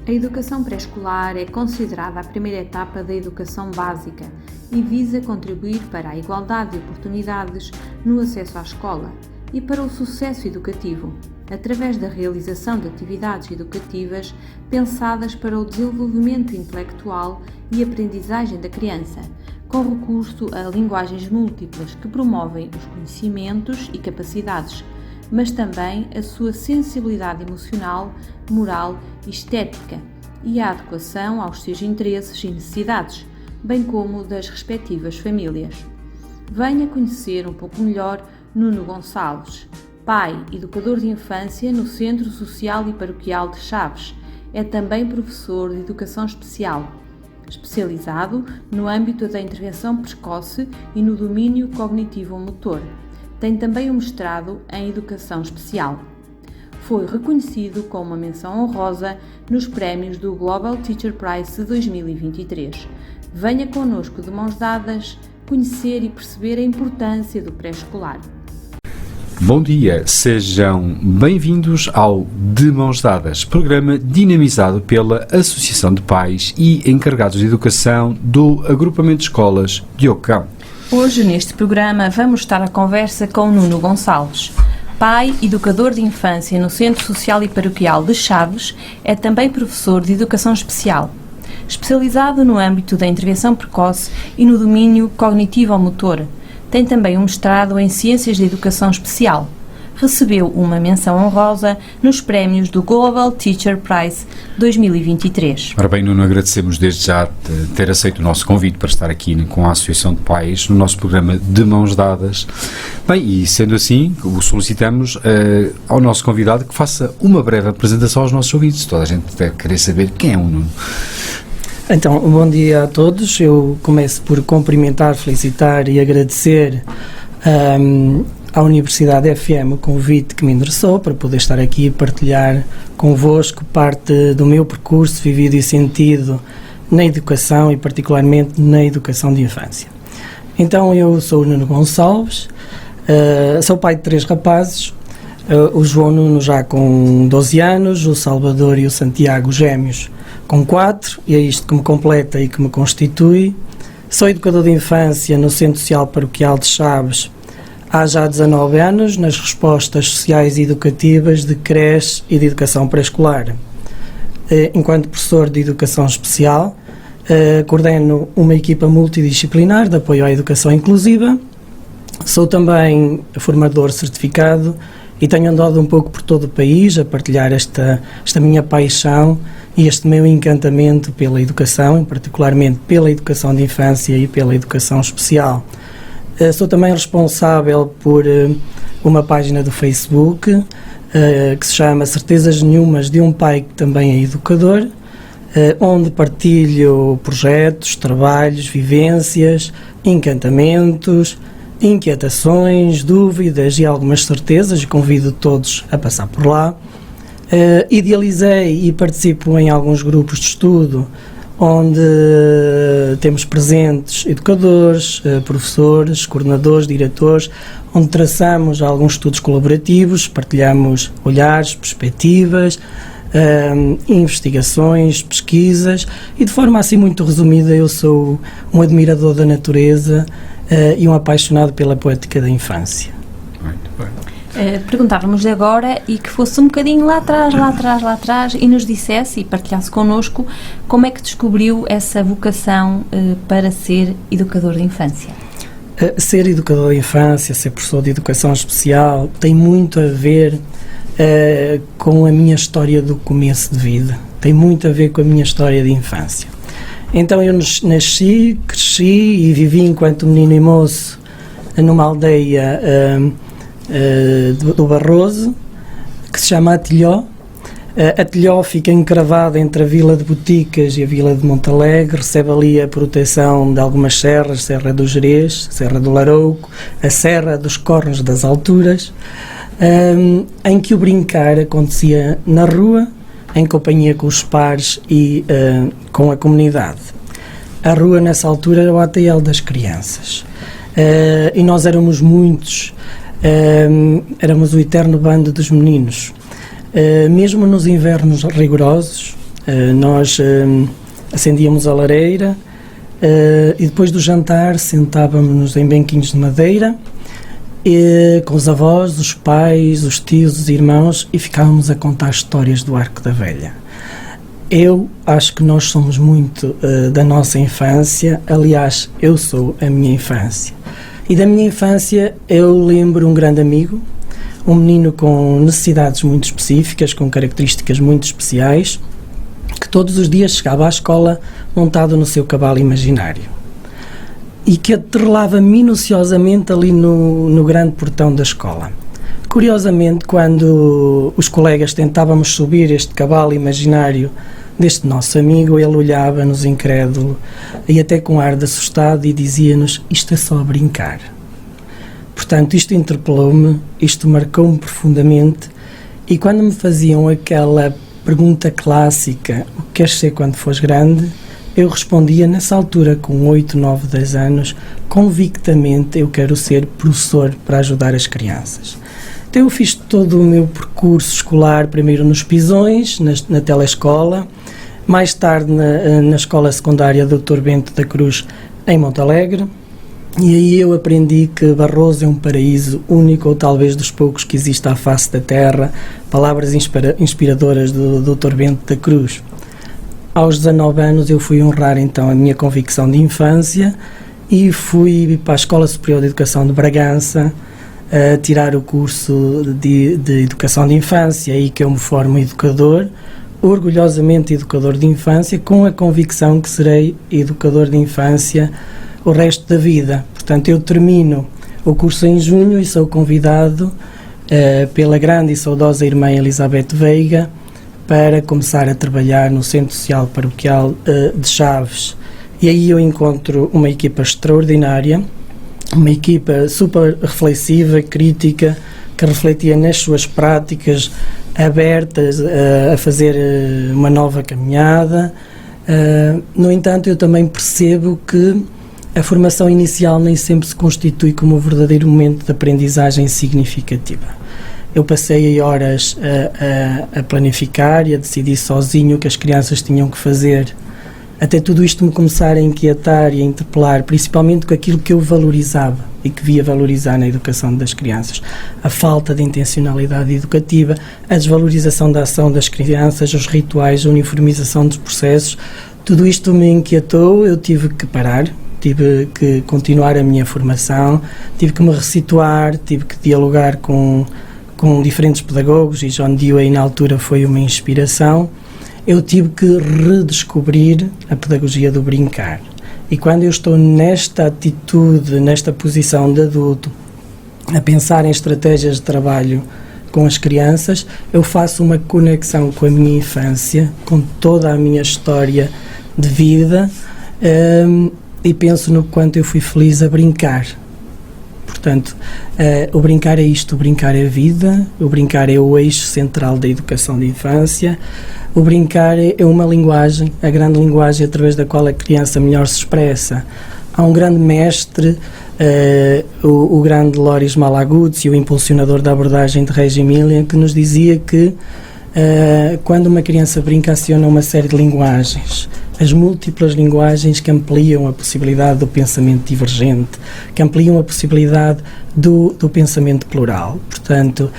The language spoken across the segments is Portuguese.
A educação pré-escolar é considerada a primeira etapa da educação básica e visa contribuir para a igualdade de oportunidades no acesso à escola e para o sucesso educativo, através da realização de atividades educativas pensadas para o desenvolvimento intelectual e aprendizagem da criança, com recurso a linguagens múltiplas que promovem os conhecimentos e capacidades, mas também a sua sensibilidade emocional, moral e estética e a adequação aos seus interesses e necessidades, bem como das respectivas famílias. Venha conhecer um pouco melhor Nuno Gonçalves, pai, educador de infância no Centro Social e Paroquial de Chaves. É também professor de Educação Especial, especializado no âmbito da intervenção precoce e no domínio cognitivo-motor. Tem também um mestrado em Educação Especial. Foi reconhecido com uma menção honrosa nos prémios do Global Teacher Prize 2023. Venha connosco de mãos dadas conhecer e perceber a importância do pré-escolar. Bom dia, sejam bem-vindos ao De Mãos Dadas, programa dinamizado pela Associação de Pais e Encarregados de Educação do Agrupamento de Escolas de Ocão. Hoje, neste programa, vamos estar à conversa com Nuno Gonçalves. Pai, educador de infância no Centro Social e Paroquial de Chaves, é também professor de Educação Especial, especializado no âmbito da intervenção precoce e no domínio cognitivo-motor. Tem também um mestrado em Ciências de Educação Especial. Recebeu uma menção honrosa nos prémios do Global Teacher Prize 2023. Ora bem, Nuno, agradecemos desde já ter aceito o nosso convite para estar aqui com a Associação de Pais no nosso programa De Mãos Dadas. Bem, e sendo assim, o solicitamos ao nosso convidado que faça uma breve apresentação aos nossos ouvintes. Toda a gente deve querer saber quem é o Nuno. Então, bom dia a todos. Eu começo por cumprimentar, felicitar e agradecer à Universidade FM o convite que me endereçou para poder estar aqui e partilhar convosco parte do meu percurso vivido e sentido na educação e particularmente na educação de infância. Então, eu sou o Nuno Gonçalves, sou pai de 3 rapazes, o João Nuno já com 12 anos, o Salvador e o Santiago gêmeos com 4, e é isto que me completa e que me constitui. Sou educador de infância no Centro Social Paroquial de Chaves há já 19 anos, nas respostas sociais e educativas de creche e de educação pré-escolar. Enquanto professor de Educação Especial, coordeno uma equipa multidisciplinar de apoio à educação inclusiva. Sou também formador certificado e tenho andado um pouco por todo o país a partilhar esta minha paixão e este meu encantamento pela educação, particularmente pela educação de infância e pela educação especial. Sou também responsável por uma página do Facebook que se chama Certezas Nenhumas de um Pai que também é educador, onde partilho projetos, trabalhos, vivências, encantamentos, inquietações, dúvidas e algumas certezas, e convido todos a passar por lá. Idealizei e participo em alguns grupos de estudo onde temos presentes educadores, professores, coordenadores, diretores, onde traçamos alguns estudos colaborativos, partilhamos olhares, perspectivas, investigações, pesquisas, e de forma assim muito resumida eu sou um admirador da natureza e um apaixonado pela poética da infância. Muito bem. Perguntávamos agora e que fosse um bocadinho lá atrás e nos dissesse e partilhasse connosco como é que descobriu essa vocação para ser educador de infância. Ser educador de infância, ser professor de educação especial tem muito a ver com a minha história do começo de vida, tem muito a ver com a minha história de infância. Então eu nasci, cresci e vivi enquanto menino e moço numa aldeia do Barroso, que se chama Atilhó. Atilhó fica encravada entre a Vila de Boticas e a Vila de Montalegre, recebe ali a proteção de algumas serras, Serra do Gerês, Serra do Larouco, a Serra dos Cornos das Alturas, em que o brincar acontecia na rua, em companhia com os pares e com a comunidade. A rua nessa altura era o ATL das crianças, e nós éramos muitos. Éramos o eterno bando dos meninos. Mesmo nos invernos rigorosos, Nós acendíamos a lareira e depois do jantar sentávamos-nos em banquinhos de madeira com os avós, os pais, os tios, os irmãos, e ficávamos a contar histórias do Arco da Velha. Eu acho que nós somos muito da nossa infância. Aliás, eu sou a minha infância. E da minha infância eu lembro um grande amigo, um menino com necessidades muito específicas, com características muito especiais, que todos os dias chegava à escola montado no seu cavalo imaginário e que atrelava minuciosamente ali no grande portão da escola. Curiosamente, quando os colegas tentávamos subir este cavalo imaginário deste nosso amigo, ele olhava-nos incrédulo e até com ar de assustado e dizia-nos: isto é só brincar. Portanto, isto interpelou-me, isto marcou-me profundamente, e quando me faziam aquela pergunta clássica: o que queres ser quando fores grande? Eu respondia nessa altura, com 8, 9, 10 anos, convictamente: eu quero ser professor para ajudar as crianças. Então eu fiz todo o meu percurso escolar, primeiro nos Pisões, na telescola, mais tarde na escola secundária Dr. Bento da Cruz, em Montalegre, e aí eu aprendi que Barroso é um paraíso único, ou talvez dos poucos que existe à face da terra. Palavras inspiradoras do Dr. Bento da Cruz. Aos 19 anos eu fui honrar então a minha convicção de infância e fui para a Escola Superior de Educação de Bragança a tirar o curso de Educação de Infância, aí que eu me formo educador, orgulhosamente educador de infância, com a convicção que serei educador de infância o resto da vida. Portanto, eu termino o curso em junho e sou convidado pela grande e saudosa irmã Elizabeth Veiga para começar a trabalhar no Centro Social Paroquial de Chaves. E aí eu encontro uma equipa extraordinária, uma equipa super reflexiva, crítica, que refletia nas suas práticas, abertas a fazer uma nova caminhada. No entanto, eu também percebo que a formação inicial nem sempre se constitui como um verdadeiro momento de aprendizagem significativa. Eu passei horas a planificar e a decidir sozinho o que as crianças tinham que fazer, até tudo isto me começar a inquietar e a interpelar, principalmente com aquilo que eu valorizava e que via valorizar na educação das crianças. A falta de intencionalidade educativa, a desvalorização da ação das crianças, os rituais, a uniformização dos processos, tudo isto me inquietou. Eu tive que parar, tive que continuar a minha formação, tive que me ressituar, tive que dialogar com diferentes pedagogos, e John Dewey na altura foi uma inspiração. Eu tive que redescobrir a pedagogia do brincar. E quando eu estou nesta atitude, nesta posição de adulto, a pensar em estratégias de trabalho com as crianças, eu faço uma conexão com a minha infância, com toda a minha história de vida, e penso no quanto eu fui feliz a brincar. Portanto, o brincar é isto, o brincar é vida, o brincar é o eixo central da educação de infância. O brincar é uma linguagem, a grande linguagem através da qual a criança melhor se expressa. Há um grande mestre, o grande Loris Malaguzzi, o impulsionador da abordagem de Reggio Emilia, que nos dizia que quando uma criança brinca, aciona uma série de linguagens, as múltiplas linguagens que ampliam a possibilidade do pensamento divergente, que ampliam a possibilidade do pensamento plural. Portanto,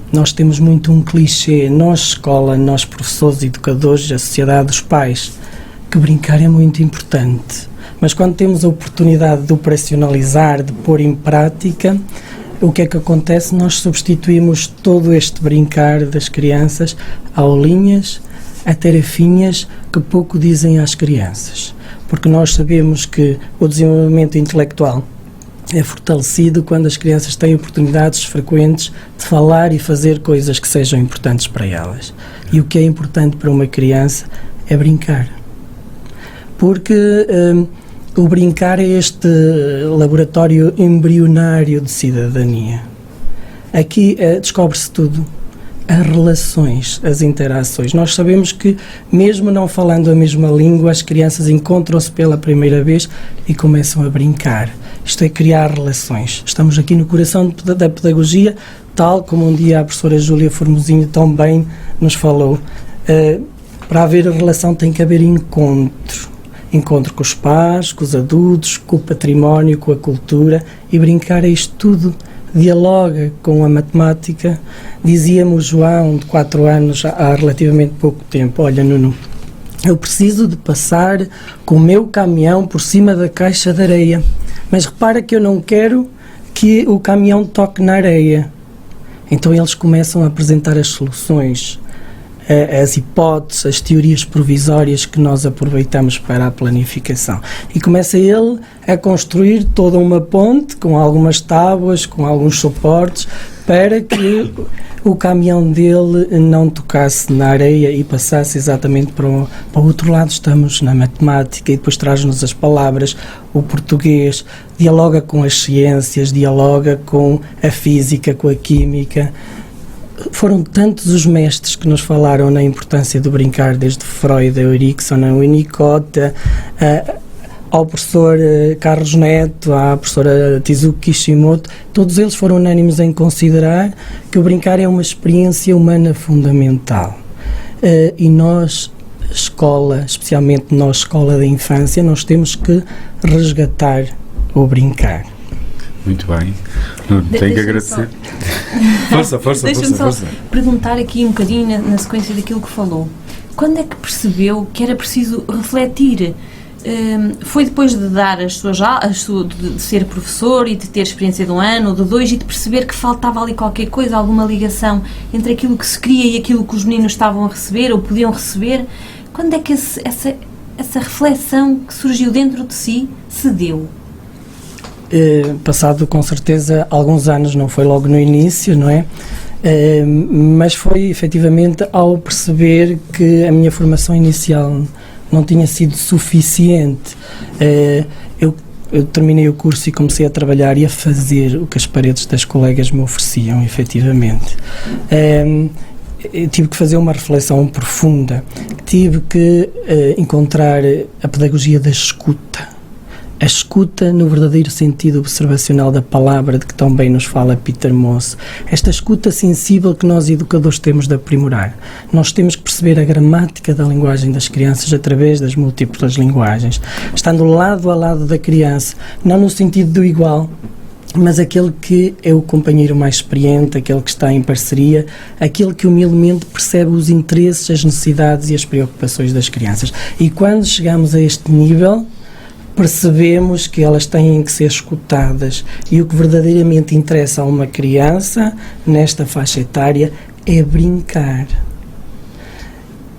nós temos muito um clichê, nós escola, nós professores, educadores, a sociedade, os pais, que brincar é muito importante. Mas quando temos a oportunidade de operacionalizar, de pôr em prática, o que é que acontece? Nós substituímos todo este brincar das crianças a aulinhas, a tarefinhas que pouco dizem às crianças. Porque nós sabemos que o desenvolvimento intelectual é fortalecido quando as crianças têm oportunidades frequentes de falar e fazer coisas que sejam importantes para elas. E o que é importante para uma criança é brincar. Porque o brincar é este laboratório embrionário de cidadania. Aqui descobre-se tudo. As relações, as interações. Nós sabemos que, mesmo não falando a mesma língua, as crianças encontram-se pela primeira vez e começam a brincar. Isto é criar relações. Estamos aqui no coração da pedagogia, tal como um dia a professora Júlia Formosinho tão bem nos falou. Para haver a relação tem que haver encontro. Encontro com os pais, com os adultos, com o património, com a cultura, e brincar é isto tudo. Dialoga com a matemática. Dizia-me o João, de 4 anos, há relativamente pouco tempo: olha, Nuno, eu preciso de passar com o meu caminhão por cima da caixa de areia, mas repara que eu não quero que o caminhão toque na areia. Então eles começam a apresentar as soluções, as hipóteses, as teorias provisórias que nós aproveitamos para a planificação. E começa ele a construir toda uma ponte com algumas tábuas, com alguns suportes, para que o caminhão dele não tocasse na areia e passasse exatamente para o outro lado. Estamos na matemática, e depois traz-nos as palavras, o português, dialoga com as ciências, dialoga com a física, com a química. Foram tantos os mestres que nos falaram na importância do brincar, desde Freud, a Erikson, a Winnicott, ao professor Carlos Neto, à professora Tizuki Kishimoto. Todos eles foram unânimes em considerar que o brincar é uma experiência humana fundamental. E nós, escola, especialmente nós, escola da infância, nós temos que resgatar o brincar. Muito bem. Tenho que agradecer. Força. Deixa-me só perguntar aqui um bocadinho na sequência daquilo que falou. Quando é que percebeu que era preciso refletir? Foi depois de dar as suas de ser professor e de ter experiência de 1 ano ou de 2 e de perceber que faltava ali qualquer coisa, alguma ligação entre aquilo que se queria e aquilo que os meninos estavam a receber ou podiam receber? Quando é que essa reflexão que surgiu dentro de si se deu? Passado com certeza alguns anos, não foi logo no início, não é? Mas foi efetivamente ao perceber que a minha formação inicial não tinha sido suficiente. Eu terminei o curso e comecei a trabalhar e a fazer o que as paredes das colegas me ofereciam, efetivamente. Eu tive que fazer uma reflexão profunda, tive que encontrar a pedagogia da escuta. A escuta no verdadeiro sentido observacional da palavra, de que tão bem nos fala Peter Moss. Esta escuta sensível que nós educadores temos de aprimorar. Nós temos que perceber a gramática da linguagem das crianças através das múltiplas linguagens, estando lado a lado da criança, não no sentido do igual, mas aquele que é o companheiro mais experiente, aquele que está em parceria, aquele que humildemente percebe os interesses, as necessidades e as preocupações das crianças. E quando chegamos a este nível, percebemos que elas têm que ser escutadas, e o que verdadeiramente interessa a uma criança nesta faixa etária é brincar.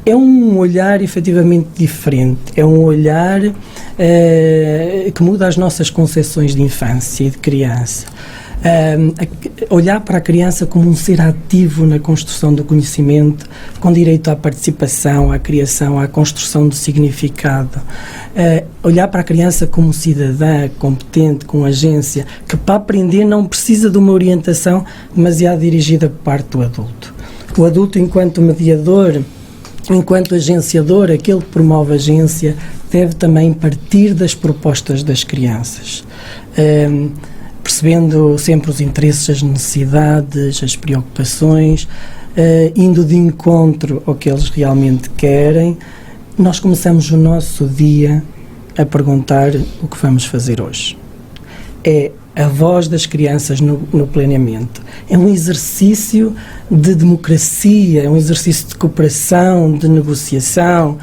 É um olhar efetivamente diferente, é um olhar que muda as nossas concepções de infância e de criança. Olhar para a criança como um ser ativo na construção do conhecimento, com direito à participação, à criação, à construção do significado. Olhar para a criança como cidadã competente, com agência, que para aprender não precisa de uma orientação demasiado dirigida por parte do adulto. O adulto, enquanto mediador, enquanto agenciador, aquele que promove a agência, deve também partir das propostas das crianças. Percebendo sempre os interesses, as necessidades, as preocupações, indo de encontro ao que eles realmente querem. Nós começamos o nosso dia a perguntar o que vamos fazer hoje. É a voz das crianças no planeamento. É um exercício de democracia, é um exercício de cooperação, de negociação,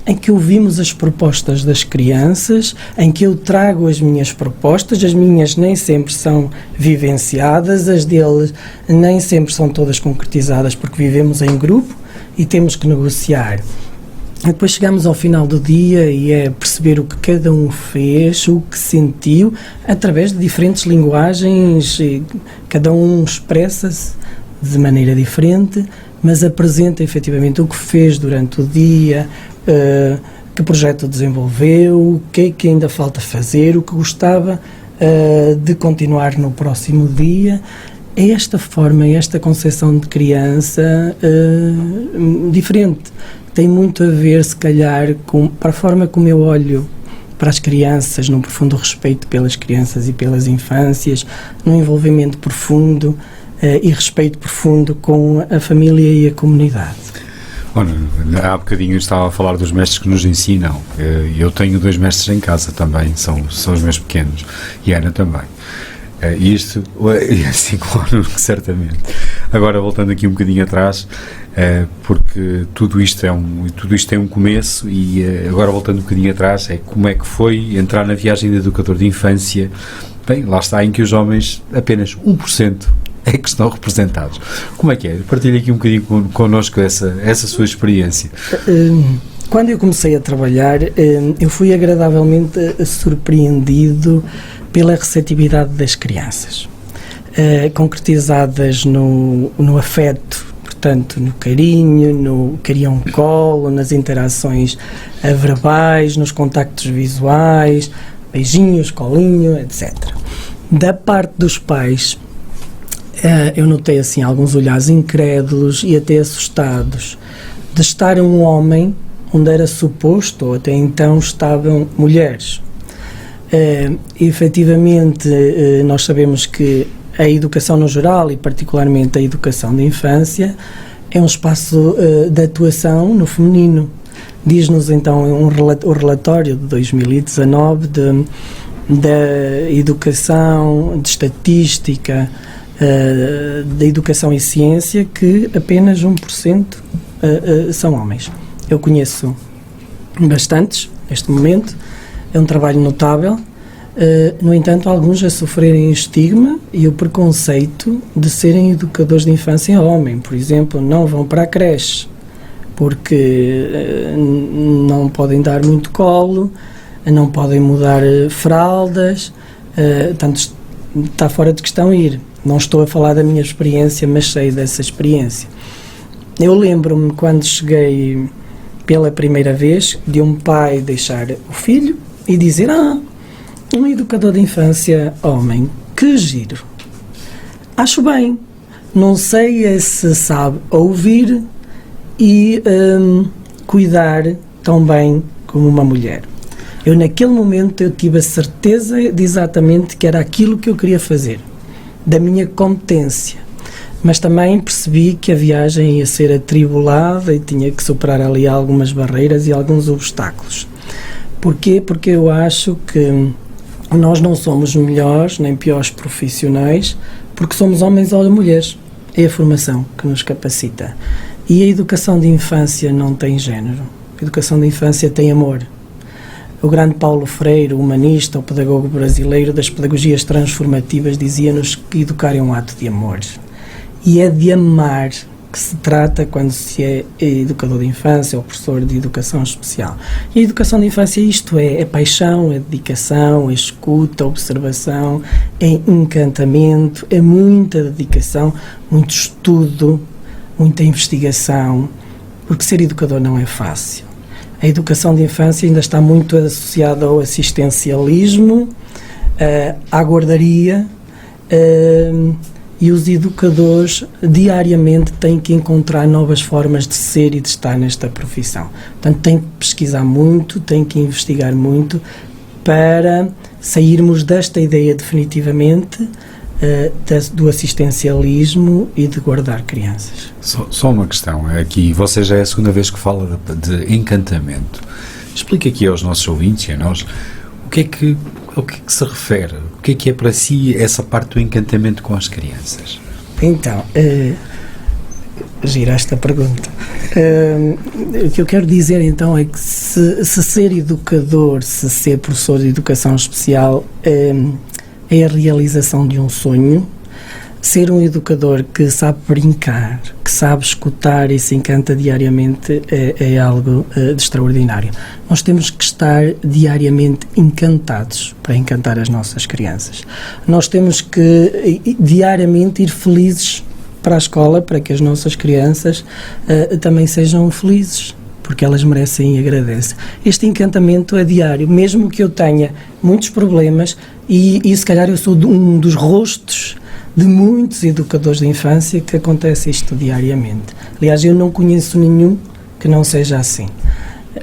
em que ouvimos as propostas das crianças, em que eu trago as minhas propostas. As minhas nem sempre são vivenciadas, as deles nem sempre são todas concretizadas, porque vivemos em grupo e temos que negociar. Depois chegamos ao final do dia e é perceber o que cada um fez, o que sentiu, através de diferentes linguagens. Cada um expressa-se de maneira diferente, mas apresenta efetivamente o que fez durante o dia, que projeto desenvolveu, o que é que ainda falta fazer, o que gostava de continuar no próximo dia. É esta forma, esta concepção de criança diferente. Tem muito a ver, se calhar, com a forma como eu olho para as crianças, num profundo respeito pelas crianças e pelas infâncias, num envolvimento profundo e respeito profundo com a família e a comunidade. Bom, há bocadinho eu estava a falar dos mestres que nos ensinam. Eu tenho 2 mestres em casa também, são os meus pequenos, e a Ana também. Isto, assim, claro, certamente. Agora, voltando aqui um bocadinho atrás, porque tudo isto tem um começo, e agora voltando um bocadinho atrás, como é que foi entrar na viagem de educador de infância. Bem, lá está, em que os homens, apenas 1% é que estão representados. Como é que é? Partilhe aqui um bocadinho connosco essa sua experiência. Quando eu comecei a trabalhar, eu fui agradavelmente surpreendido pela receptividade das crianças, concretizadas no afeto, portanto, no carinho, no queriam um colo, nas interações verbais, nos contactos visuais, beijinhos, colinho, etc. Da parte dos pais, eu notei assim alguns olhares incrédulos e até assustados de estar um homem onde era suposto, ou até então estavam mulheres. Efetivamente, nós sabemos que a educação no geral e particularmente a educação de infância é um espaço de atuação no feminino. Diz-nos então o relatório de 2019 da educação, de estatística, da educação e ciência, que apenas 1% são homens. Eu conheço bastantes neste momento, é um trabalho notável, no entanto alguns a sofrerem estigma e o preconceito de serem educadores de infância homem. Por exemplo, não vão para a creche porque não podem dar muito colo, não podem mudar fraldas, portanto está fora de questão ir. Não estou a falar da minha experiência, mas sei dessa experiência. Eu lembro-me quando cheguei pela primeira vez de um pai deixar o filho e dizer: um educador de infância homem, que giro. Acho bem, não sei se sabe ouvir e cuidar tão bem como uma mulher. Eu naquele momento eu tive a certeza de exatamente que era aquilo que eu queria fazer, da minha competência, mas também percebi que a viagem ia ser atribulada e tinha que superar ali algumas barreiras e alguns obstáculos. Porquê? Porque eu acho que nós não somos melhores nem piores profissionais porque somos homens ou mulheres. É a formação que nos capacita. E a educação de infância não tem género. A educação de infância tem amor. O grande Paulo Freire, o humanista, o pedagogo brasileiro das pedagogias transformativas, dizia-nos que educar é um ato de amor. E é de amar que se trata quando se é educador de infância ou professor de educação especial. E a educação de infância isto é paixão, é dedicação, é escuta, observação, é encantamento, é muita dedicação, muito estudo, muita investigação, porque ser educador não é fácil. A educação de infância ainda está muito associada ao assistencialismo, à guardaria, e os educadores diariamente têm que encontrar novas formas de ser e de estar nesta profissão. Portanto, têm que pesquisar muito, têm que investigar muito para sairmos desta ideia definitivamente do assistencialismo e de guardar crianças. Só uma questão, aqui você já é a segunda vez que fala de encantamento. Explique aqui aos nossos ouvintes e a nós o que é que se refere, o que é para si essa parte do encantamento com as crianças? Então, gira esta pergunta. O que eu quero dizer então é que se ser educador, se ser professor de educação especial é a realização de um sonho, ser um educador que sabe brincar, que sabe escutar e se encanta diariamente é algo de extraordinário. Nós temos que estar diariamente encantados para encantar as nossas crianças. Nós temos que diariamente ir felizes para a escola para que as nossas crianças também sejam felizes, porque elas merecem e agradecem. Este encantamento é diário, mesmo que eu tenha muitos problemas e se calhar eu sou um dos rostos de muitos educadores de infância que acontece isto diariamente. Aliás, eu não conheço nenhum que não seja assim.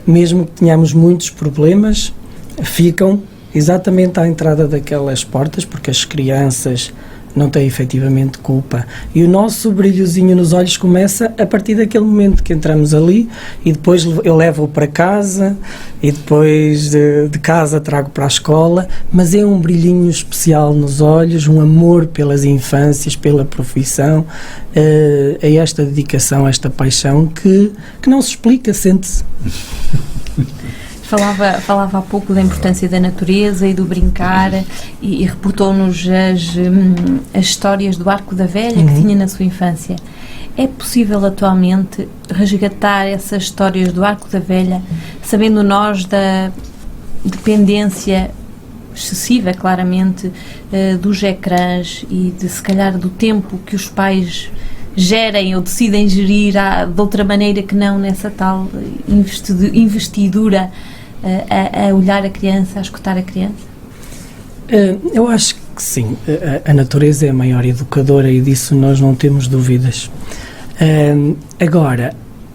Mesmo que tenhamos muitos problemas, ficam exatamente à entrada daquelas portas, porque as crianças não tem efetivamente culpa. E o nosso brilhozinho nos olhos começa a partir daquele momento que entramos ali, e depois eu levo-o para casa, e depois de casa trago para a escola, mas é um brilhinho especial nos olhos, um amor pelas infâncias, pela profissão, é esta dedicação, esta paixão que não se explica, sente-se. Falava há pouco da importância da natureza e do brincar, e reportou-nos as histórias do Arco da Velha que tinha na sua infância. É possível atualmente resgatar essas histórias do Arco da Velha, sabendo nós da dependência excessiva, claramente, dos ecrãs e se calhar do tempo que os pais gerem ou decidem gerir de outra maneira que não nessa tal investidura a olhar a criança, a escutar a criança? Eu acho que sim. A natureza é a maior educadora e disso nós não temos dúvidas. Agora,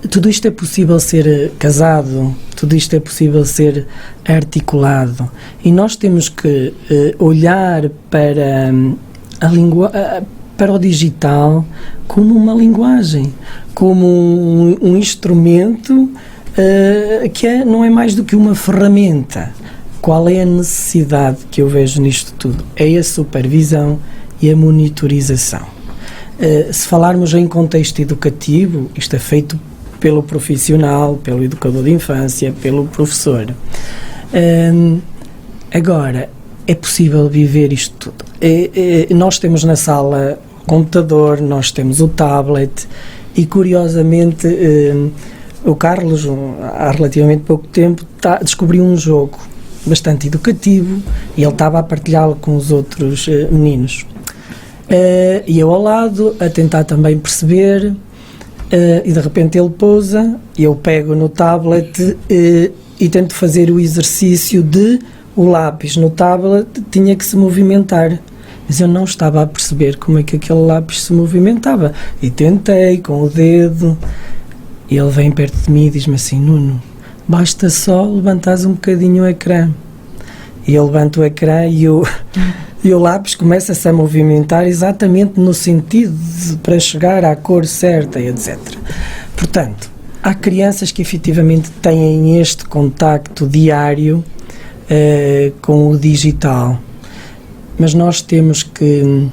tudo isto é possível ser casado, tudo isto é possível ser articulado, e nós temos que olhar para para o digital como uma linguagem, como um instrumento que não é mais do que uma ferramenta. Qual é a necessidade que eu vejo nisto tudo? É a supervisão e a monitorização. Se falarmos em contexto educativo, isto é feito pelo profissional, pelo educador de infância, pelo professor. Agora, é possível viver isto tudo. Nós temos na sala o computador, nós temos o tablet, e curiosamente o Carlos, há relativamente pouco tempo, descobriu um jogo bastante educativo e ele estava a partilhá-lo com os outros meninos. E eu ao lado, a tentar também perceber, e de repente ele pousa, e eu pego no tablet e tento fazer o exercício de o lápis no tablet tinha que se movimentar. Mas eu não estava a perceber como é que aquele lápis se movimentava. E tentei com o dedo. E ele vem perto de mim e diz-me assim: Nuno, basta só levantares um bocadinho o ecrã. E eu levanto o ecrã e o lápis começa-se a movimentar exatamente no sentido para chegar à cor certa, etc. Portanto, há crianças que efetivamente têm este contacto diário com o digital. Mas nós temos que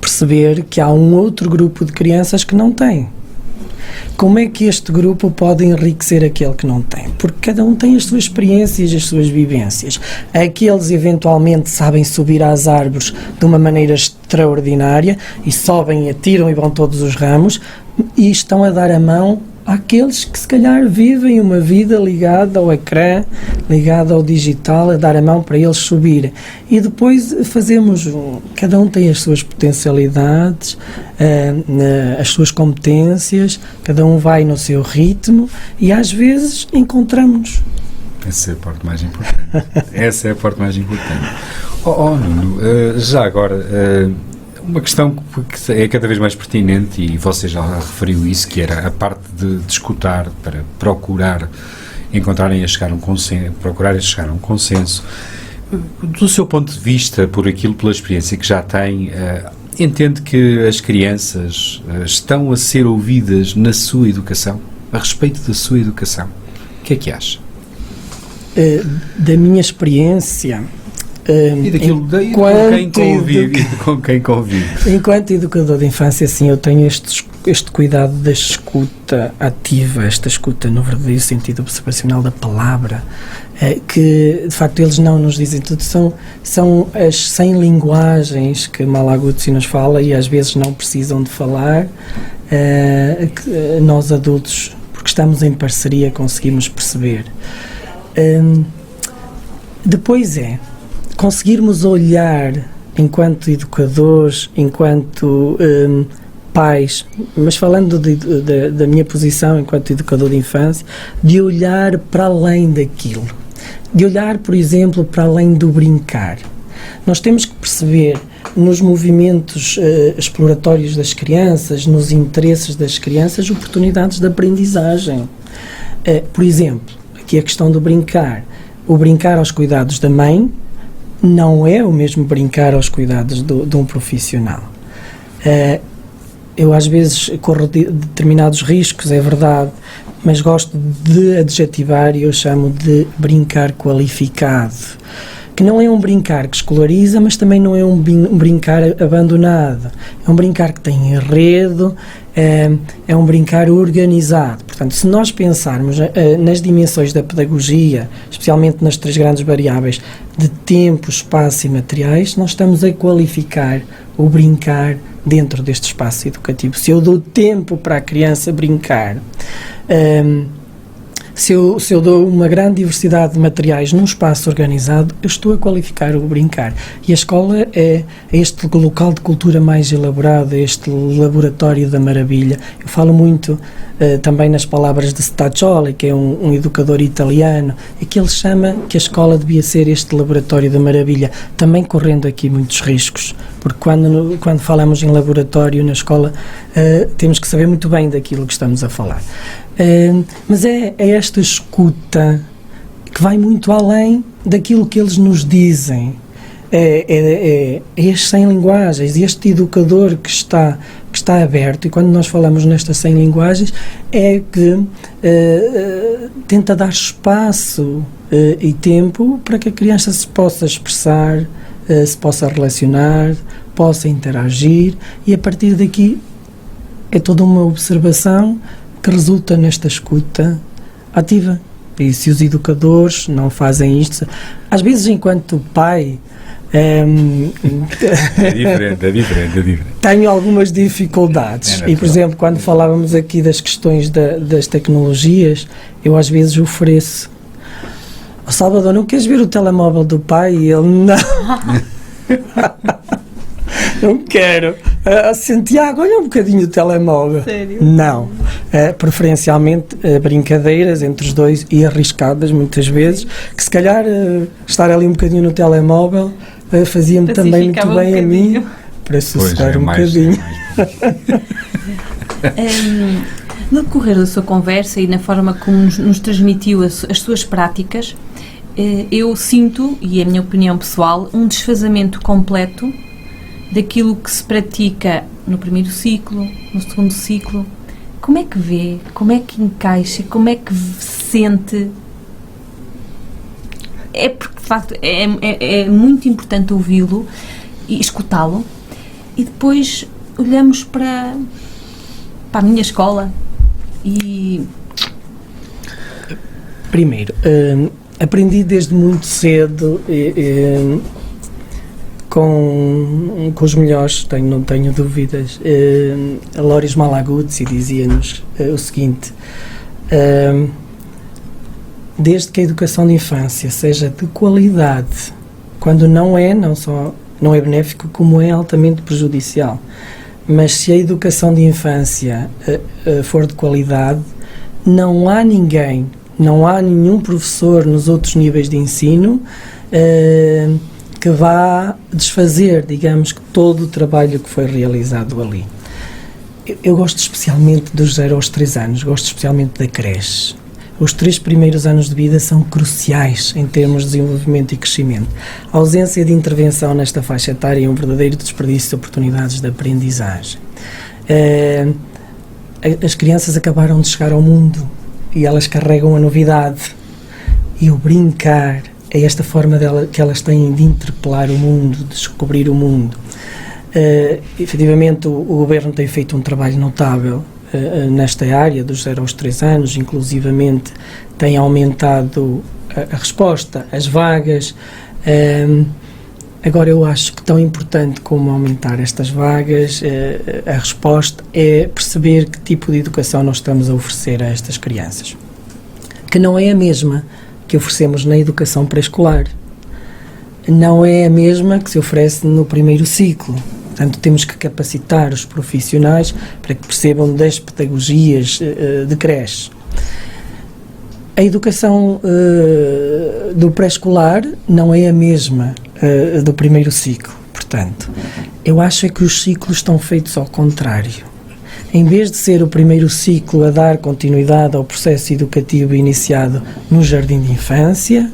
perceber que há um outro grupo de crianças que não tem. Como é que este grupo pode enriquecer aquele que não tem? Porque cada um tem as suas experiências, as suas vivências. Aqueles eventualmente sabem subir às árvores de uma maneira extraordinária e sobem, atiram e vão todos os ramos, e estão a dar a mão àqueles que se calhar vivem uma vida ligada ao ecrã, ligada ao digital, a dar a mão para eles subirem. E depois fazemos, cada um tem as suas potencialidades, as suas competências, cada um vai no seu ritmo e às vezes encontramos. Essa é a parte mais importante. Essa é a parte mais importante. Nuno, já agora... uma questão que é cada vez mais pertinente, e você já referiu isso, que era a parte de escutar para procurar chegar a um consenso. Do seu ponto de vista, por aquilo, pela experiência que já tem, entende que as crianças estão a ser ouvidas na sua educação, a respeito da sua educação? O que é que acha? Da minha experiência... e daquilo com quem convive. Enquanto educador de infância, sim, eu tenho este cuidado da escuta ativa, esta escuta no verdadeiro sentido observacional da palavra, que de facto eles não nos dizem tudo, são as 100 linguagens que Malaguzzi nos fala, e às vezes não precisam de falar, nós adultos, porque estamos em parceria, conseguimos perceber. Depois conseguirmos olhar enquanto educadores, enquanto pais, mas falando da minha posição enquanto educador de infância, de olhar para além daquilo, de olhar, por exemplo, para além do brincar. Nós temos que perceber nos movimentos exploratórios das crianças, nos interesses das crianças, oportunidades de aprendizagem. Por exemplo, aqui a questão do brincar. O brincar aos cuidados da mãe, não é o mesmo brincar aos cuidados de um profissional. Eu às vezes corro determinados riscos, é verdade, mas gosto de adjetivar e eu chamo de brincar qualificado, que não é um brincar que escolariza, mas também não é um brincar abandonado, é um brincar que tem enredo, é um brincar organizado. Portanto, se nós pensarmos nas dimensões da pedagogia, especialmente nas 3 grandes variáveis de tempo, espaço e materiais, nós estamos a qualificar o brincar dentro deste espaço educativo. Se eu dou tempo para a criança brincar, se eu dou uma grande diversidade de materiais num espaço organizado, eu estou a qualificar o brincar. E a escola é este local de cultura mais elaborado, este laboratório da maravilha. Eu falo muito também nas palavras de Staccioli, que é um educador italiano, e que ele chama que a escola devia ser este laboratório da maravilha, também correndo aqui muitos riscos, porque quando falamos em laboratório na escola, temos que saber muito bem daquilo que estamos a falar. Mas é esta escuta que vai muito além daquilo que eles nos dizem. É este sem linguagens, este educador que está aberto, e quando nós falamos nestas 100 linguagens, é que tenta dar espaço e tempo para que a criança se possa expressar, se possa relacionar, possa interagir, e a partir daqui é toda uma observação que resulta nesta escuta ativa. E se os educadores não fazem isto, às vezes enquanto pai É diferente. tenho algumas dificuldades. E, por exemplo, quando falávamos aqui das questões das tecnologias, eu às vezes ofereço: "Oh, Salvador, não queres ver o telemóvel do pai?" E ele: "Não." "Não quero." "Santiago, olha um bocadinho o telemóvel." Sério? Não. Preferencialmente brincadeiras entre os dois, e arriscadas muitas vezes, que se calhar estar ali um bocadinho no telemóvel fazia-me também muito bem a mim, para sossegar um bocadinho. No decorrer da sua conversa e na forma como nos transmitiu as suas práticas, eu sinto, e é a minha opinião pessoal, um desfazamento completo daquilo que se pratica no primeiro ciclo, no segundo ciclo. Como é que vê? Como é que encaixa? Como é que sente? É porque, de facto, é muito importante ouvi-lo e escutá-lo, e depois olhamos para a minha escola e... Primeiro, aprendi desde muito cedo com os melhores, não tenho dúvidas. A Loris Malaguzzi dizia-nos o seguinte: desde que a educação de infância seja de qualidade, quando não é benéfico, como é altamente prejudicial, mas se a educação de infância for de qualidade, não há nenhum professor nos outros níveis de ensino que vá desfazer, digamos, que todo o trabalho que foi realizado ali. Eu gosto especialmente dos 0 aos 3 anos, gosto especialmente da creche. Os 3 primeiros anos de vida são cruciais em termos de desenvolvimento e crescimento. A ausência de intervenção nesta faixa etária é um verdadeiro desperdício de oportunidades de aprendizagem. As crianças acabaram de chegar ao mundo e elas carregam a novidade. E o brincar é esta forma que elas têm de interpelar o mundo, de descobrir o mundo. Efetivamente, o Governo tem feito um trabalho notável nesta área dos 0 aos 3 anos, inclusivamente tem aumentado a resposta, as vagas. Agora, eu acho que tão importante como aumentar estas vagas, a resposta é perceber que tipo de educação nós estamos a oferecer a estas crianças, que não é a mesma que oferecemos na educação pré-escolar, não é a mesma que se oferece no primeiro ciclo. Portanto, temos que capacitar os profissionais para que percebam das pedagogias de creche. A educação do pré-escolar não é a mesma do primeiro ciclo. Portanto, eu acho que os ciclos estão feitos ao contrário. Em vez de ser o primeiro ciclo a dar continuidade ao processo educativo iniciado no jardim de infância,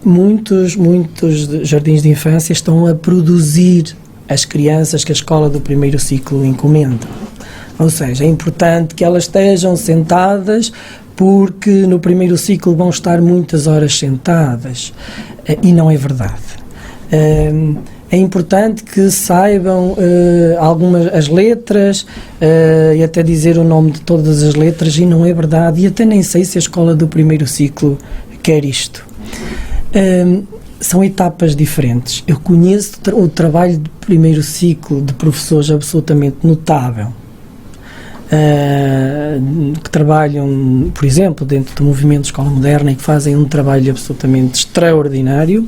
muitos jardins de infância estão a produzir as crianças que a escola do primeiro ciclo encomenda. Ou seja, é importante que elas estejam sentadas, porque no primeiro ciclo vão estar muitas horas sentadas, e não é verdade. É importante que saibam as letras e até dizer o nome de todas as letras, e não é verdade, e até nem sei se a escola do primeiro ciclo quer isto. São etapas diferentes. Eu conheço o trabalho de primeiro ciclo de professores absolutamente notável, que trabalham, por exemplo, dentro do movimento Escola Moderna, e que fazem um trabalho absolutamente extraordinário.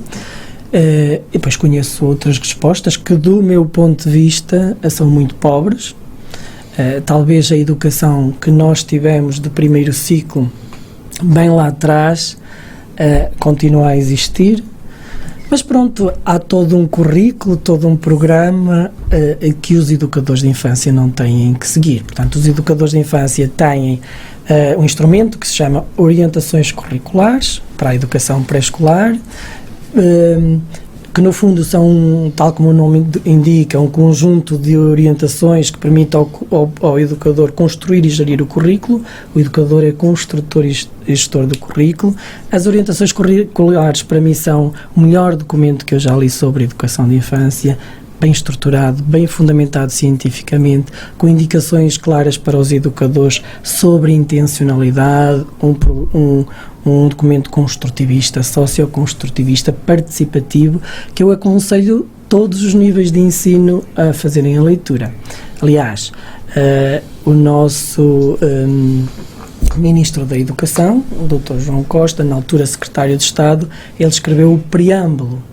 E depois conheço outras respostas que, do meu ponto de vista, são muito pobres. Talvez a educação que nós tivemos de primeiro ciclo, bem lá atrás, continue a existir. Mas pronto, há todo um currículo, todo um programa que os educadores de infância não têm que seguir. Portanto, os educadores de infância têm um instrumento que se chama Orientações Curriculares para a Educação Pré-Escolar, que no fundo são, tal como o nome indica, um conjunto de orientações que permite ao educador construir e gerir o currículo. O educador é construtor e gestor do currículo. As orientações curriculares, para mim, são o melhor documento que eu já li sobre educação de infância, bem estruturado, bem fundamentado cientificamente, com indicações claras para os educadores sobre intencionalidade, um documento construtivista, socioconstrutivista, participativo, que eu aconselho todos os níveis de ensino a fazerem a leitura. Aliás, o nosso Ministro da Educação, o Dr. João Costa, na altura Secretário de Estado, ele escreveu o preâmbulo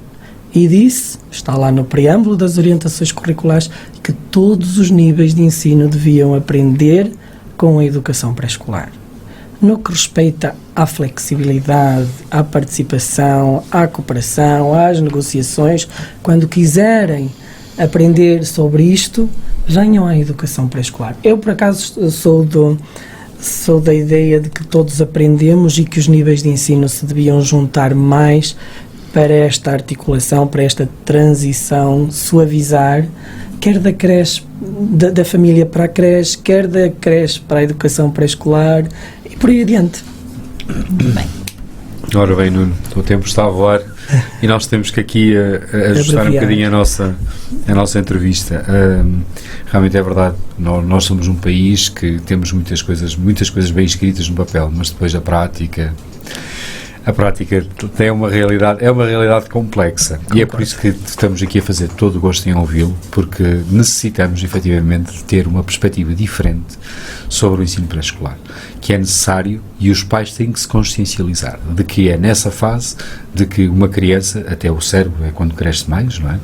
e disse, está lá no preâmbulo das orientações curriculares, que todos os níveis de ensino deviam aprender com a educação pré-escolar. No que respeita à flexibilidade, à participação, à cooperação, às negociações, quando quiserem aprender sobre isto, venham à educação pré-escolar. Eu, por acaso, sou da ideia de que todos aprendemos e que os níveis de ensino se deviam juntar mais para esta articulação, para esta transição, suavizar, quer da creche, da família para a creche, quer da creche para a educação pré-escolar, e por aí adiante. Bem. Ora bem, Nuno, o tempo está a voar e nós temos que aqui ajustar um bocadinho a nossa entrevista. Realmente é verdade, nós somos um país que temos muitas coisas bem escritas no papel, mas depois a prática é uma realidade complexa. E é por isso que estamos aqui a fazer todo o gosto em ouvi-lo, porque necessitamos efetivamente de ter uma perspectiva diferente sobre o ensino pré-escolar, que é necessário, e os pais têm que se consciencializar de que é nessa fase de que uma criança, até o cérebro é quando cresce mais, não é?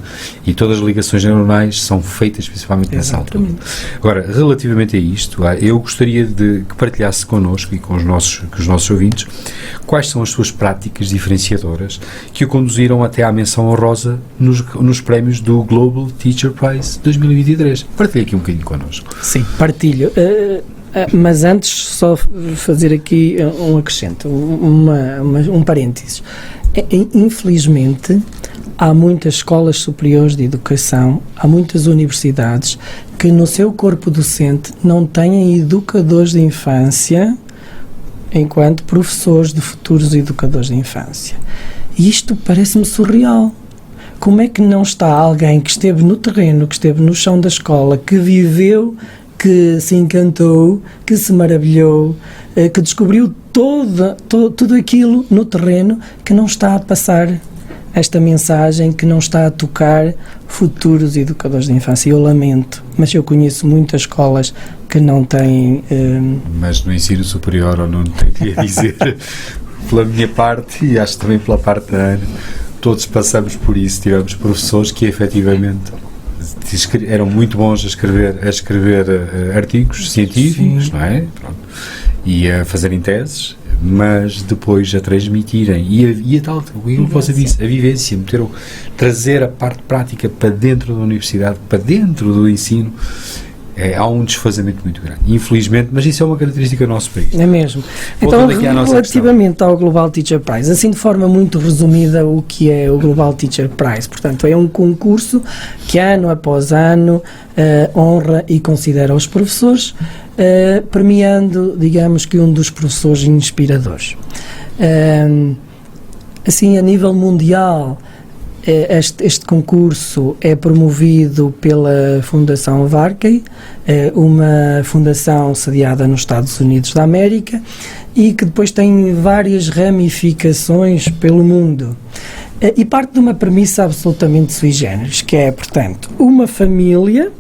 E todas as ligações neuronais são feitas principalmente nessa altura. Agora, relativamente a isto, eu gostaria de que partilhasse connosco e com os nossos ouvintes quais são as suas práticas diferenciadoras que o conduziram até à menção honrosa nos prémios do Global Teacher Prize 2023. Partilhe aqui um bocadinho connosco. Sim, partilho. Mas antes, só fazer aqui um acrescento, um parênteses. Infelizmente, há muitas escolas superiores de educação, há muitas universidades que no seu corpo docente não têm educadores de infância enquanto professores de futuros educadores de infância. E isto parece-me surreal. Como é que não está alguém que esteve no terreno, que esteve no chão da escola, que viveu, que se encantou, que se maravilhou, que descobriu tudo aquilo no terreno, que não está a passar esta mensagem, que não está a tocar futuros educadores de infância? Eu lamento, mas eu conheço muitas escolas que não têm... Mas no ensino superior, ou não tenho a dizer, pela minha parte, e acho também pela parte da Ana, todos passamos por isso. Tivemos professores que efetivamente eram muito bons a escrever artigos científicos, sim, não é? Pronto. E a fazerem teses, mas depois a transmitirem e a tal, aquilo que você disse, a vivência, trazer a parte prática para dentro da universidade, para dentro do ensino, Há um desfazamento muito grande, infelizmente, mas isso é uma característica do nosso país. É mesmo. Então, relativamente ao Global Teacher Prize, assim de forma muito resumida, o que é o Global Teacher Prize? Portanto, é um concurso que ano após ano honra e considera os professores, premiando, digamos que um dos professores inspiradores. Assim, a nível mundial, este concurso é promovido pela Fundação Varkey, uma fundação sediada nos Estados Unidos da América e que depois tem várias ramificações pelo mundo. E parte de uma premissa absolutamente sui generis, que é, portanto, uma família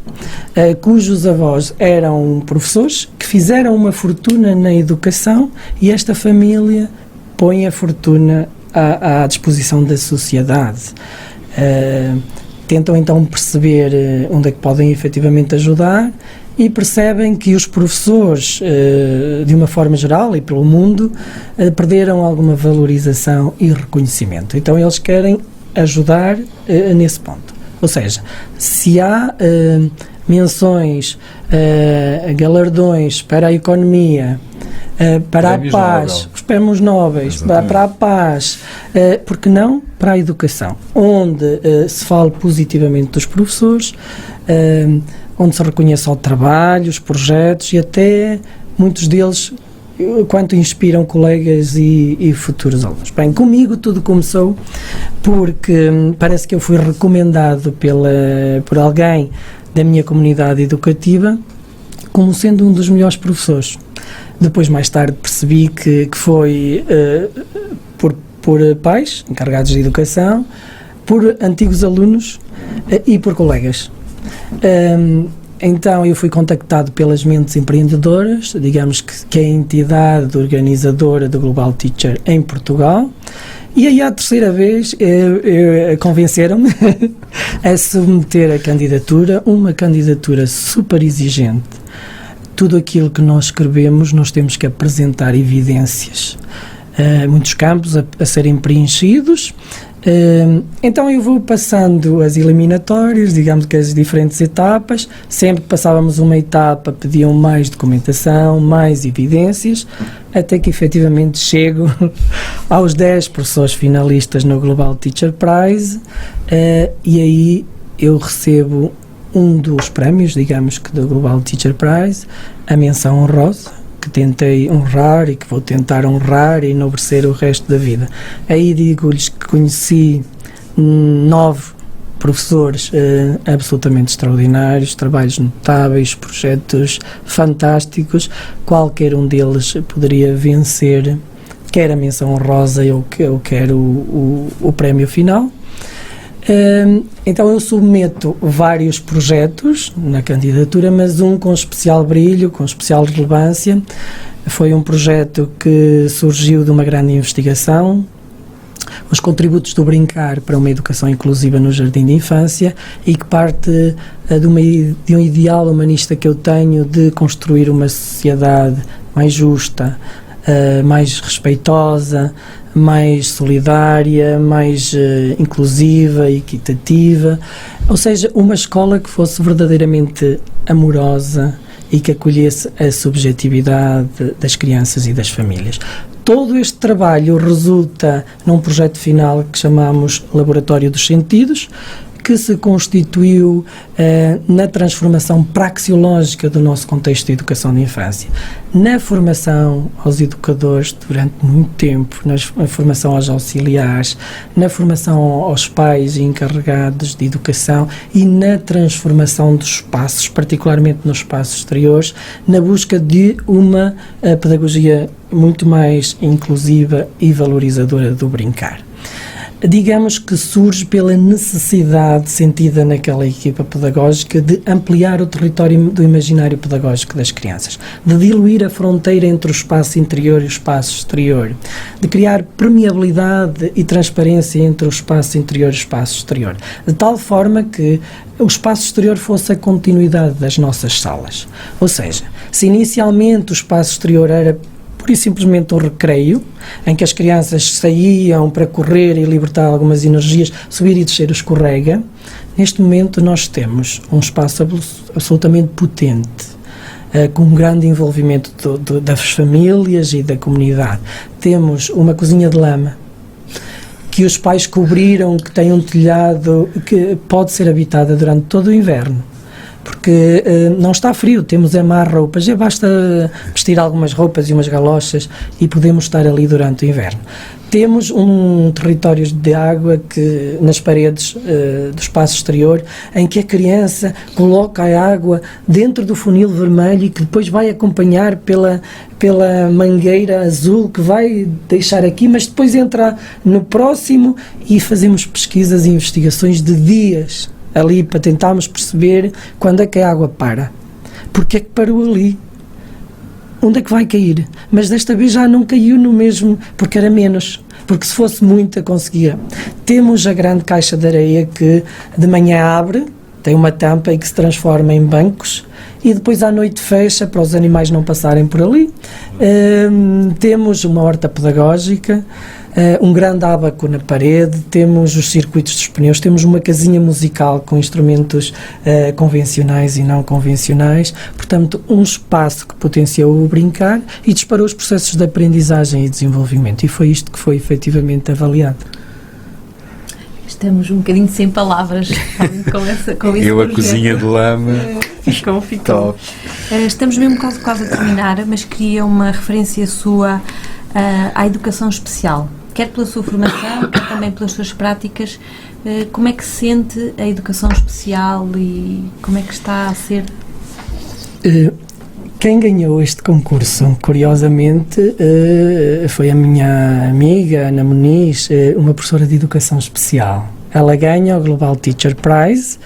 cujos avós eram professores que fizeram uma fortuna na educação e esta família põe a fortuna à disposição da sociedade. Tentam então perceber onde é que podem efetivamente ajudar e percebem que os professores, de uma forma geral e pelo mundo, perderam alguma valorização e reconhecimento. Então eles querem ajudar nesse ponto. Ou seja, se há menções, galardões para a economia, para a paz, os prémios nobres, para a paz, porque não para a educação, onde se fala positivamente dos professores, onde se reconheça o trabalho, os projetos e até muitos deles quanto inspiram colegas e futuros alunos. Bem, comigo tudo começou porque parece que eu fui recomendado por alguém da minha comunidade educativa como sendo um dos melhores professores. Depois, mais tarde, percebi que foi por pais, encarregados de educação, por antigos alunos e por colegas. Então, eu fui contactado pelas Mentes Empreendedoras, digamos que é a entidade organizadora do Global Teacher em Portugal, e aí, à terceira vez, convenceram-me a submeter a candidatura, uma candidatura super exigente. Tudo aquilo que nós escrevemos, nós temos que apresentar evidências. Muitos campos a serem preenchidos. Então eu vou passando as eliminatórias, digamos que as diferentes etapas. Sempre que passávamos uma etapa, pediam mais documentação, mais evidências, até que efetivamente chego aos 10 professores finalistas no Global Teacher Prize, e aí eu recebo um dos prémios, digamos que do Global Teacher Prize, a menção honrosa, que tentei honrar e que vou tentar honrar e enobrecer o resto da vida. Aí digo-lhes que conheci 9 professores absolutamente extraordinários, trabalhos notáveis, projetos fantásticos, qualquer um deles poderia vencer, quer a menção honrosa ou quer o prémio final. Então eu submeto vários projetos na candidatura, mas um com especial brilho, com especial relevância. Foi um projeto que surgiu de uma grande investigação, os contributos do Brincar para uma educação inclusiva no jardim de infância, e que parte de um ideal humanista que eu tenho de construir uma sociedade mais justa, mais respeitosa, mais solidária, mais inclusiva, equitativa, ou seja, uma escola que fosse verdadeiramente amorosa e que acolhesse a subjetividade das crianças e das famílias. Todo este trabalho resulta num projeto final que chamamos Laboratório dos Sentidos, que se constituiu na transformação praxeológica do nosso contexto de educação de infância, na formação aos educadores durante muito tempo, na formação aos auxiliares, na formação aos pais e encarregados de educação e na transformação dos espaços, particularmente nos espaços exteriores, na busca de uma pedagogia muito mais inclusiva e valorizadora do brincar. Digamos que surge pela necessidade sentida naquela equipa pedagógica de ampliar o território do imaginário pedagógico das crianças, de diluir a fronteira entre o espaço interior e o espaço exterior, de criar permeabilidade e transparência entre o espaço interior e o espaço exterior, de tal forma que o espaço exterior fosse a continuidade das nossas salas. Ou seja, se inicialmente o espaço exterior era e simplesmente um recreio, em que as crianças saíam para correr e libertar algumas energias, subir e descer o escorrega, Neste momento nós temos um espaço absolutamente potente, com um grande envolvimento das famílias e da comunidade. Temos uma cozinha de lama que os pais cobriram, que tem um telhado que pode ser habitada durante todo o inverno, porque não está frio, temos amarrar roupas, já basta vestir algumas roupas e umas galochas e podemos estar ali durante o inverno. Temos um território de água que, nas paredes do espaço exterior, em que a criança coloca a água dentro do funil vermelho e que depois vai acompanhar pela mangueira azul que vai deixar aqui, mas depois entra no próximo, e fazemos pesquisas e investigações de dias ali para tentarmos perceber quando é que a água para. Porque é que parou ali? Onde é que vai cair? Mas desta vez já não caiu no mesmo, porque era menos, porque se fosse muita conseguia. Temos a grande caixa de areia que de manhã abre, tem uma tampa e que se transforma em bancos, e depois à noite fecha para os animais não passarem por ali. Temos uma horta pedagógica, um grande ábaco na parede, temos os circuitos dos pneus, temos uma casinha musical com instrumentos convencionais e não convencionais, portanto um espaço que potenciou o brincar e disparou os processos de aprendizagem e desenvolvimento, e foi isto que foi efetivamente avaliado. Estamos um bocadinho sem palavras com esse Eu, a cozinha de lama. Ficou. Top. Estamos mesmo quase a terminar, mas queria uma referência sua à educação especial, quer pela sua formação, quer também pelas suas práticas. Como é que se sente a educação especial e como é que está a ser? Quem ganhou este concurso, curiosamente, foi a minha amiga Ana Muniz, uma professora de educação especial. Ela ganha o Global Teacher Prize.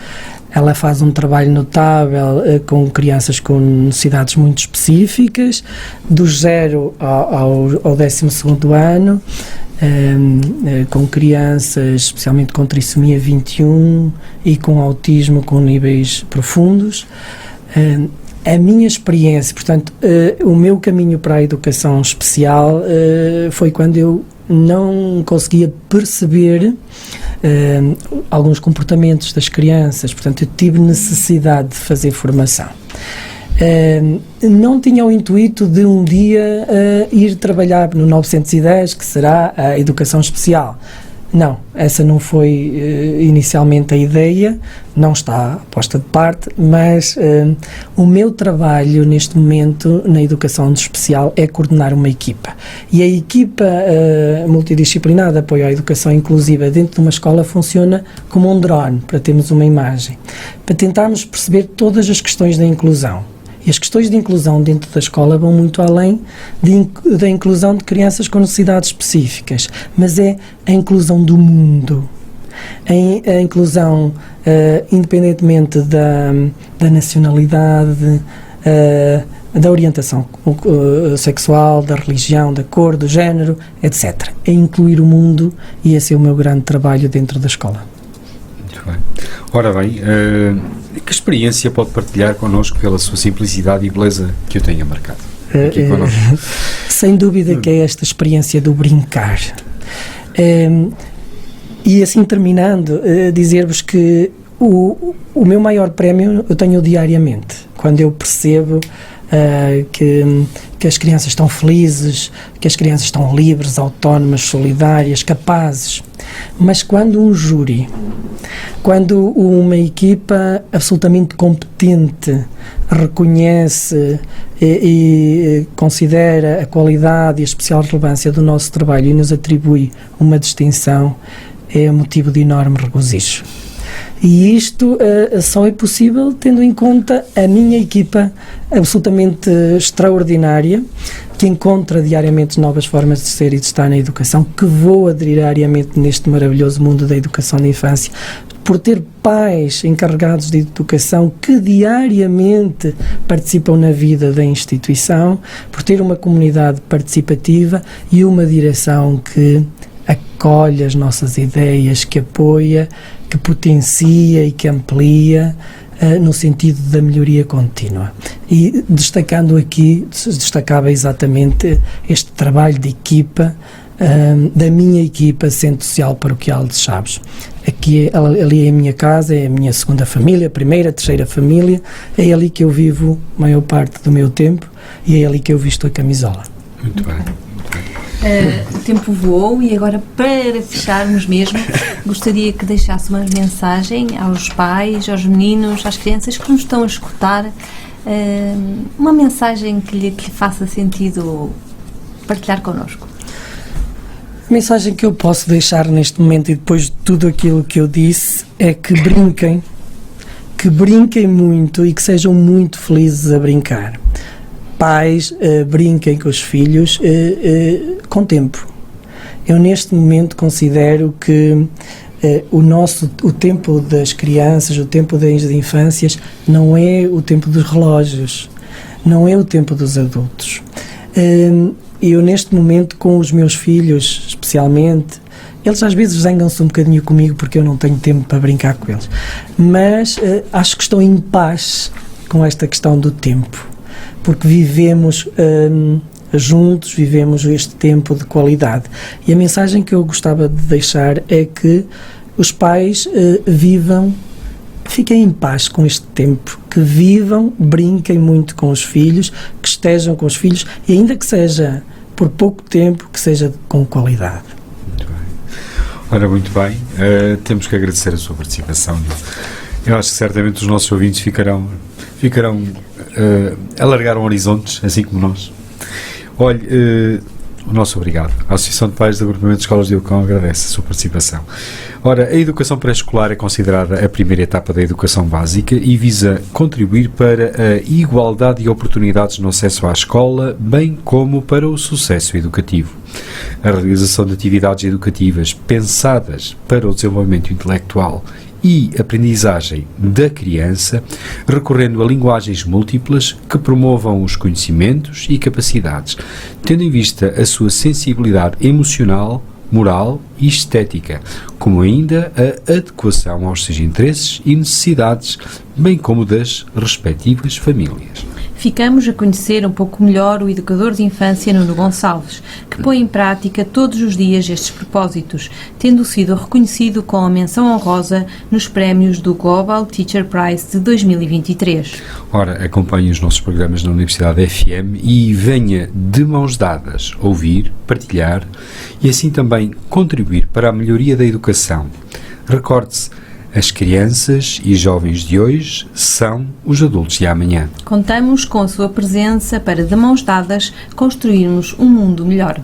Ela faz um trabalho notável com crianças com necessidades muito específicas, do 0 ao 12º ano, com crianças especialmente com trissomia 21 e com autismo com níveis profundos. A minha experiência, portanto, o meu caminho para a educação especial foi quando eu não conseguia perceber alguns comportamentos das crianças, portanto eu tive necessidade de fazer formação. Não tinha o intuito de um dia ir trabalhar no 910, que será a educação especial. Não, essa não foi inicialmente a ideia, não está posta de parte, mas o meu trabalho neste momento na educação especial é coordenar uma equipa. E a equipa multidisciplinar de apoio à educação inclusiva dentro de uma escola funciona como um drone, para termos uma imagem, para tentarmos perceber todas as questões da inclusão. E as questões de inclusão dentro da escola vão muito além da inclusão de crianças com necessidades específicas, mas é a inclusão do mundo, a inclusão independentemente da nacionalidade, da orientação sexual, da religião, da cor, do género, etc. É incluir o mundo, e esse é o meu grande trabalho dentro da escola. Muito bem. Ora bem, que experiência pode partilhar connosco pela sua simplicidade e beleza que o tenha marcado aqui connosco? Sem dúvida que é esta experiência do brincar. E assim terminando, dizer-vos que o meu maior prémio eu tenho diariamente, quando eu percebo que as crianças estão felizes, que as crianças estão livres, autónomas, solidárias, capazes. Mas quando um júri, quando uma equipa absolutamente competente reconhece e considera a qualidade e a especial relevância do nosso trabalho e nos atribui uma distinção, é motivo de enorme regozijo. E isto só é possível tendo em conta a minha equipa absolutamente extraordinária, que encontra diariamente novas formas de ser e de estar na educação, que voa diariamente neste maravilhoso mundo da educação da infância, por ter pais encarregados de educação que diariamente participam na vida da instituição, por ter uma comunidade participativa e uma direção que acolhe as nossas ideias, que apoia, que potencia e que amplia no sentido da melhoria contínua. E destacando aqui, destacava exatamente este trabalho de equipa da minha equipa Centro Social Paroquial de Chaves. Ali é a minha casa, é a minha segunda família, primeira, terceira família, é ali que eu vivo a maior parte do meu tempo e é ali que eu visto a camisola. Muito bem. O tempo voou e agora, para fecharmos mesmo, gostaria que deixasse uma mensagem aos pais, aos meninos, às crianças que nos estão a escutar, uma mensagem que lhe faça sentido partilhar connosco. A mensagem que eu posso deixar neste momento e depois de tudo aquilo que eu disse é que brinquem muito e que sejam muito felizes a brincar. Pais, brinquem com os filhos com tempo. Eu neste momento considero que o tempo das crianças, o tempo das infâncias, não é o tempo dos relógios, não é o tempo dos adultos. Eu neste momento com os meus filhos, especialmente, eles às vezes zangam-se um bocadinho comigo porque eu não tenho tempo para brincar com eles, mas acho que estou em paz com esta questão do tempo, porque vivemos juntos, vivemos este tempo de qualidade. E a mensagem que eu gostava de deixar é que os pais fiquem em paz com este tempo, que vivam, brinquem muito com os filhos, que estejam com os filhos, e ainda que seja por pouco tempo, que seja com qualidade. Muito bem. Ora, muito bem, temos que agradecer a sua participação. Eu acho que certamente os nossos ouvintes ficarão alargaram horizontes, assim como nós. Olhe, o nosso obrigado. A Associação de Pais do Agrupamento de Escolas de Ilcão agradece a sua participação. Ora, a educação pré-escolar é considerada a primeira etapa da educação básica e visa contribuir para a igualdade de oportunidades no acesso à escola, bem como para o sucesso educativo. A realização de atividades educativas pensadas para o desenvolvimento intelectual e aprendizagem da criança, recorrendo a linguagens múltiplas que promovam os conhecimentos e capacidades, tendo em vista a sua sensibilidade emocional, moral e estética, como ainda a adequação aos seus interesses e necessidades, bem como das respectivas famílias. Ficamos a conhecer um pouco melhor o educador de infância Nuno Gonçalves, que põe em prática todos os dias estes propósitos, tendo sido reconhecido com a menção honrosa nos prémios do Global Teacher Prize de 2023. Ora, acompanhe os nossos programas na Universidade FM e venha de mãos dadas ouvir, partilhar e assim também contribuir para a melhoria da educação. Recorde-se, as crianças e jovens de hoje são os adultos de amanhã. Contamos com a sua presença para, de mãos dadas, construirmos um mundo melhor.